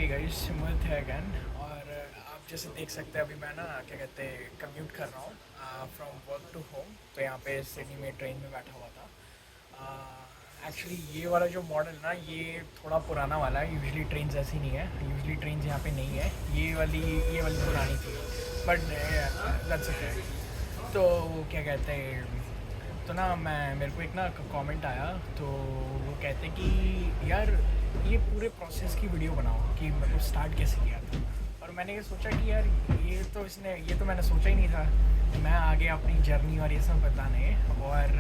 Hey guys, Sumit है again. और आप जैसे देख सकते हैं अभी मैं ना क्या कहते हैं कम्यूट कर रहा हूँ फ्रॉम वर्क टू होम। तो यहाँ पे सिडनी में ट्रेन में बैठा हुआ था। एक्चुअली ये वाला जो मॉडल ना ये थोड़ा पुराना वाला है। यूजुअली ट्रेन ऐसी नहीं है, यूजुअली ट्रेन यहाँ पे नहीं है। ये वाली पुरानी थी, बट दैट्स ओके। तो क्या कहते हैं, तो ना मेरे को एक ना कमेंट आया। तो वो कहते कि यार ये पूरे प्रोसेस की वीडियो बनाओ कि मतलब स्टार्ट कैसे किया था। और मैंने ये सोचा कि यार ये तो मैंने सोचा ही नहीं था कि मैं आगे अपनी जर्नी और ये सब बताने। और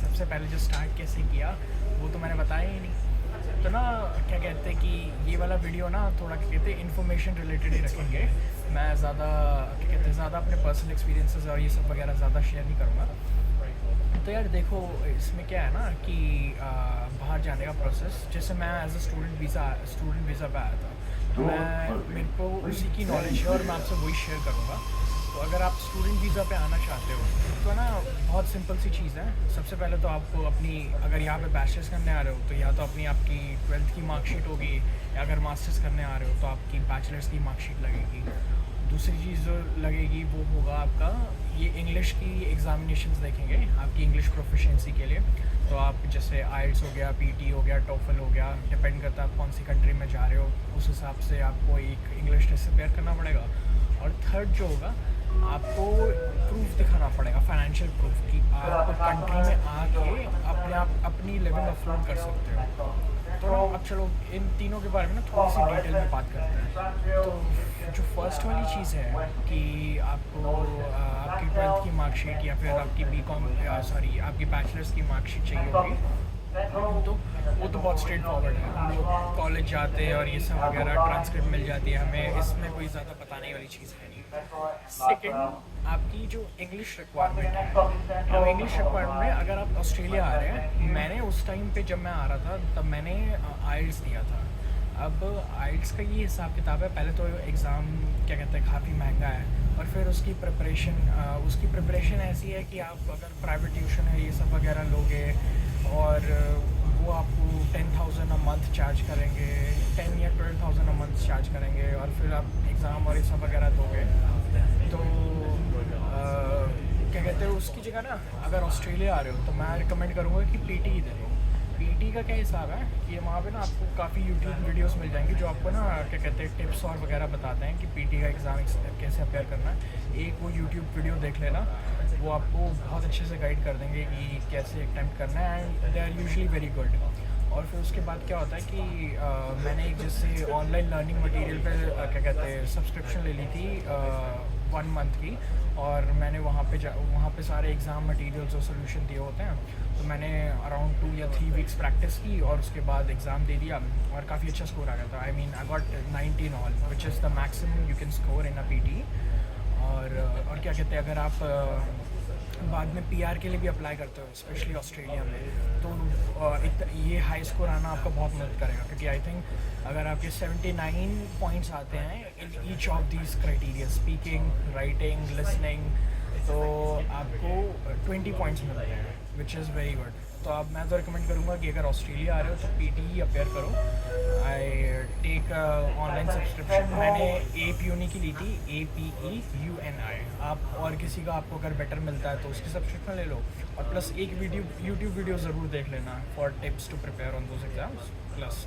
सबसे पहले जो स्टार्ट कैसे किया वो तो मैंने बताया ही नहीं। तो ना क्या कहते हैं कि ये वाला वीडियो ना थोड़ा क्या कहते हैं इन्फॉर्मेशन रिलेटेड ही रखेंगे। मैं ज़्यादा क्या कहते हैं ज़्यादा अपने पर्सनल एक्सपीरियंसेस और ये सब वगैरह ज़्यादा शेयर नहीं करूँगा। तो यार देखो, इसमें क्या है ना कि बाहर जाने का प्रोसेस, जैसे मैं एज अ स्टूडेंट वीज़ा पे आया था। तो मेरे को उसी की नॉलेज है और मैं आपसे वही शेयर करूँगा। तो अगर आप स्टूडेंट वीज़ा पे आना चाहते हो तो ना बहुत सिंपल सी चीज़ है। सबसे पहले तो आपको अपनी, अगर यहाँ पे बैचलर्स करने आ रहे हो तो या तो अपनी आपकी 12th की मार्कशीट होगी, या अगर मास्टर्स करने आ रहे हो तो आपकी बैचलर्स की मार्कशीट लगेगी। दूसरी चीज़ जो लगेगी वो होगा आपका ये इंग्लिश की एग्ज़ामिनेशंस देखेंगे आपकी इंग्लिश प्रोफिशिएंसी के लिए। तो आप जैसे आइल्स हो गया, पीटी हो गया, टोफल हो गया, डिपेंड करता है आप कौन सी कंट्री में जा रहे हो, उस हिसाब से आपको एक इंग्लिश टेस्ट प्रिपेयर करना पड़ेगा। और थर्ड जो होगा, आपको प्रूफ दिखाना पड़ेगा, फाइनेंशियल प्रूफ कि आप कंट्री में आके अपने आप अपनी लिविंग अफोर्ड कर सकते हो। तो ना अब चलो इन तीनों के बारे में ना थोड़ी सी डिटेल में बात करते हैं। तो जो फर्स्ट वाली चीज़ है कि आपको आपकी 12th की मार्कशीट या फिर आपकी आपकी बैचलर्स की मार्कशीट चाहिए होगी। तो वो तो बहुत स्ट्रेट फॉरवर्ड है। हम लोग कॉलेज जाते हैं और ये सब वगैरह ट्रांसक्रिप्ट मिल जाती है हमें, इसमें कोई ज़्यादा बताने वाली चीज़ है नहीं। सेकंड, आपकी जो इंग्लिश रिक्वायरमेंट है, तो इंग्लिश रिक्वायरमेंट में अगर आप ऑस्ट्रेलिया आ रहे हैं, मैंने उस टाइम पे जब मैं आ रहा था तब मैंने आइल्स दिया था। अब आइल्स का ये हिसाब किताब है, पहले तो एग्ज़ाम क्या कहते हैं काफ़ी महंगा है, और फिर उसकी प्रिपरेशन ऐसी है कि आप अगर प्राइवेट ट्यूशन है ये सब वगैरह लोगे और वो आपको 10,000 अ मंथ चार्ज करेंगे, 10 या 12,000 अ मंथ चार्ज करेंगे, और फिर आप एग्ज़ाम और ये सब वगैरह दोगे। तो क्या कहते हैं उसकी जगह ना अगर ऑस्ट्रेलिया आ रहे हो तो मैं रिकमेंड करूँगा कि पीटी ही दे दो। पीटी का क्या हिसाब है कि वहाँ पे ना आपको काफ़ी यूट्यूब वीडियोस मिल जाएंगी जो आपको ना क्या कहते हैं टिप्स और वगैरह बताते हैं कि पीटी का एग्ज़ाम कैसे अपेयर करना है। एक वो यूट्यूब वीडियो देख लेना, वो आपको बहुत अच्छे से गाइड कर देंगे कि कैसे अटैम्प्ट करना है, and they are usually very good. और फिर उसके बाद क्या होता है कि मैंने एक जैसे ऑनलाइन लर्निंग मटेरियल पे क्या कहते हैं सब्सक्रिप्शन ले ली थी 1 मंथ की, और मैंने वहाँ पे सारे एग्ज़ाम मटेरियल्स और सोल्यूशन दिए होते हैं। तो मैंने अराउंड 2 या 3 वीक्स प्रैक्टिस की और उसके बाद एग्ज़ाम दे दिया और काफ़ी अच्छा स्कोर आ गया था। I mean I got 19 all, which is the maximum you can score in a PT. और क्या कहते हैं, अगर आप बाद में पीआर के लिए भी अप्लाई करते हो स्पेशली ऑस्ट्रेलिया में, तो ये हाई स्कोर आना आपको बहुत मदद करेगा, क्योंकि आई थिंक अगर आपके 79 पॉइंट्स आते हैं in each of these criteria, speaking, writing, listening, तो आपको 20 पॉइंट्स मिलते हैं, विच इज़ वेरी गुड। तो अब मैं तो रिकमेंड करूँगा कि अगर ऑस्ट्रेलिया आ रहे हो तो पीटी ही अपेयर करो। आई टेक ऑनलाइन सब्सक्रिप्शन, मैंने एप यूनी की ली थी, APEUNI। आप और किसी का आपको अगर बेटर मिलता है तो उसकी सब्सक्रिप्शन ले लो, और प्लस एक यूट्यूब वीडियो ज़रूर देख लेना for tips to prepare on those exams, plus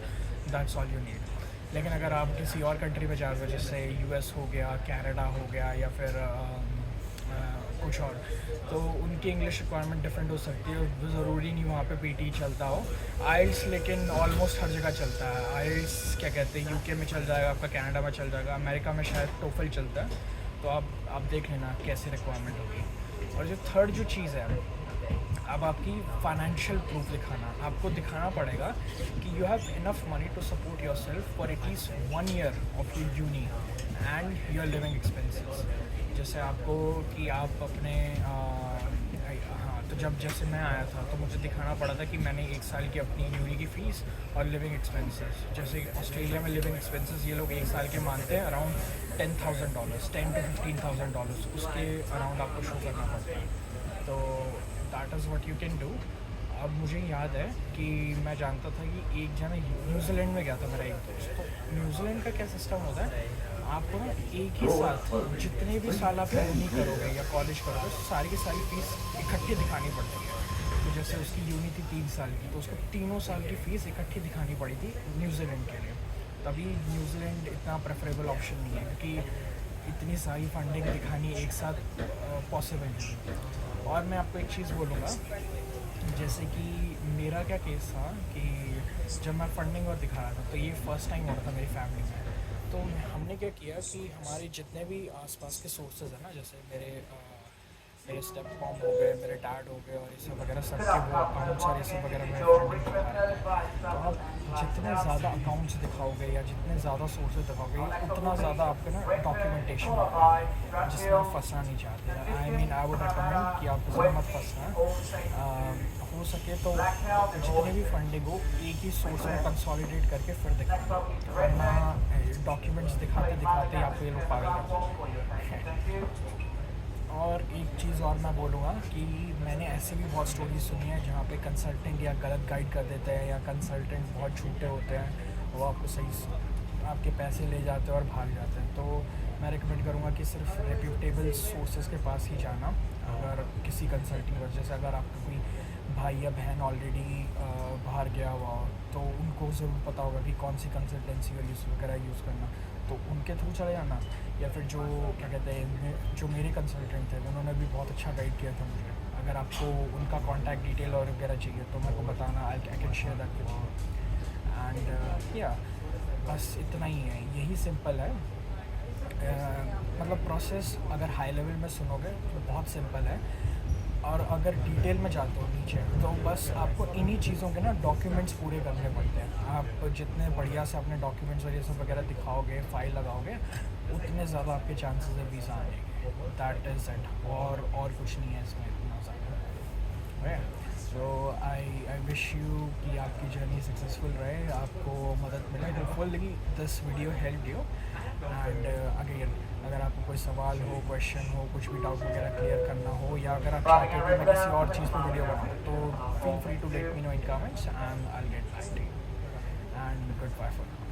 that's all you need. लेकिन अगर आप किसी और कंट्री में जा रहे हो जैसे US हो गया, कनाडा हो गया, या फिर कुछ और, तो उनकी इंग्लिश रिक्वायरमेंट डिफरेंट हो सकती है। ज़रूरी नहीं वहाँ पे पीटी चलता हो। आइल्स लेकिन ऑलमोस्ट हर जगह चलता है। आइल्स क्या कहते हैं यूके में चल जाएगा आपका, कनाडा में चल जाएगा, अमेरिका में शायद टोफल चलता है। तो आप देख लेना कैसी रिक्वायरमेंट होगी। और जो थर्ड जो चीज़ है, अब आपकी फाइनेंशियल प्रूफ दिखाना, आपको दिखाना पड़ेगा कि you have enough money to support yourself for at least 1 year of your uni and your living expenses. जैसे आपको कि आप अपने हाँ, तो जब जैसे मैं आया था तो मुझे दिखाना पड़ा था कि मैंने 1 साल की अपनी यूनी की फ़ीस और लिविंग एक्सपेंसेस, जैसे ऑस्ट्रेलिया में लिविंग एक्सपेंसेस ये लोग 1 साल के मानते हैं अराउंड $10,000, $10,000 to $15,000, उसके अराउंड आपको शो करना पड़ता है। तो that is what you can do. अब मुझे याद है कि मैं जानता था कि एक जना न्यूजीलैंड में गया था मेरा एक दोस्त। तो न्यूजीलैंड का क्या सिस्टम होता है, आपको ना एक ही साथ जितने भी साल आप यूनी करोगे या कॉलेज करोगे सारी की सारी फीस इकट्ठी दिखानी पड़ती है। तो जैसे उसकी यूनी थी 3 साल की, तो उसको तीनों साल की फ़ीस इकट्ठी दिखानी पड़ी थी न्यूजीलैंड के लिए। तभी न्यूजीलैंड इतना प्रेफरेबल ऑप्शन नहीं है, क्योंकि इतनी सारी फंडिंग दिखानी एक साथ पॉसिबल नहीं है। और मैं आपको एक चीज़ बोलूँगा, जैसे कि मेरा क्या केस था कि जब मैं फंडिंग और दिखा रहा था, तो ये फ़र्स्ट टाइम हो रहा था मेरी फैमिली में। तो हमने क्या किया कि हमारे जितने भी आसपास के सोर्सेज हैं ना, जैसे मेरे स्टेप मॉम हो गए, मेरे डैड हो गए और ये सब वगैरह, सबके वो अकाउंट्स और ये सब वगैरह में फंडिंग दिखा रहे थे। तो आप जितने ज़्यादा अकाउंट्स दिखाओगे या जितने ज़्यादा सोर्सेज दिखाओगे, उतना ज़्यादा आपका ना डॉक्यूमेंटेशन होगा, जिसमें आप फंसना नहीं चाहते। I mean I would recommend कि आप उसमें मत फंसना। हो सके तो जितने भी फंडिंग हो एक ही सोर्स में कंसोलिडेट करके फिर दिखाना, वरना डॉक्यूमेंट्स दिखाते दिखाते आपको ये लोग पागल कर देंगे। और एक चीज़ और मैं बोलूँगा कि मैंने ऐसे भी बहुत स्टोरीज सुनी है जहाँ पे कंसल्टेंट या गलत गाइड कर देते हैं, या कंसल्टेंट बहुत झूठे होते हैं, वो आपको आपके पैसे ले जाते हैं और भाग जाते हैं। तो मैं रिकमेंड करूँगा कि सिर्फ रेप्यूटेबल सोर्सेज के पास ही जाना। अगर किसी कंसल्टिंग वजह से अगर आपका कोई भाई या बहन ऑलरेडी बाहर गया हुआ हो, तो उनको ज़रूर पता होगा कि कौन सी कंसल्टेंसी वगैरह यूज़ करना, तो उनके थ्रू चले जाना। या फिर जो क्या कहते हैं, जो मेरे कंसल्टेंट थे, उन्होंने भी बहुत अच्छा गाइड किया था मुझे। अगर आपको उनका कॉन्टैक्ट डिटेल और वगैरह चाहिए तो मेरे को बताना, I can share that with you. And या बस इतना ही है, यही सिंपल है। मतलब प्रोसेस अगर हाई लेवल में सुनोगे तो बहुत सिंपल है, और अगर डिटेल में जाते हो नीचे, तो बस आपको इन्हीं चीज़ों के ना डॉक्यूमेंट्स पूरे करने पड़ते हैं। आप जितने बढ़िया से अपने डॉक्यूमेंट्स और ये सब वगैरह दिखाओगे, फाइल लगाओगे, उतने ज़्यादा आपके चांसेस है वीज़ा आने के। दैट इज़ इट, और कुछ नहीं है इसमें इतना ज़्यादा। सो आई विश यू कि आपकी जर्नी सक्सेसफुल रहे, आपको मदद मिले। Hopefully this video help you. And again, अगर आपको कोई सवाल हो, क्वेश्चन हो, कुछ भी डाउट वगैरह क्लियर करना हो, या अगर आप चाहते हो कि मैं किसी और चीज़ पर वीडियो बनाऊँ, तो feel free to let me know in comments and I will get back to you. And goodbye for now.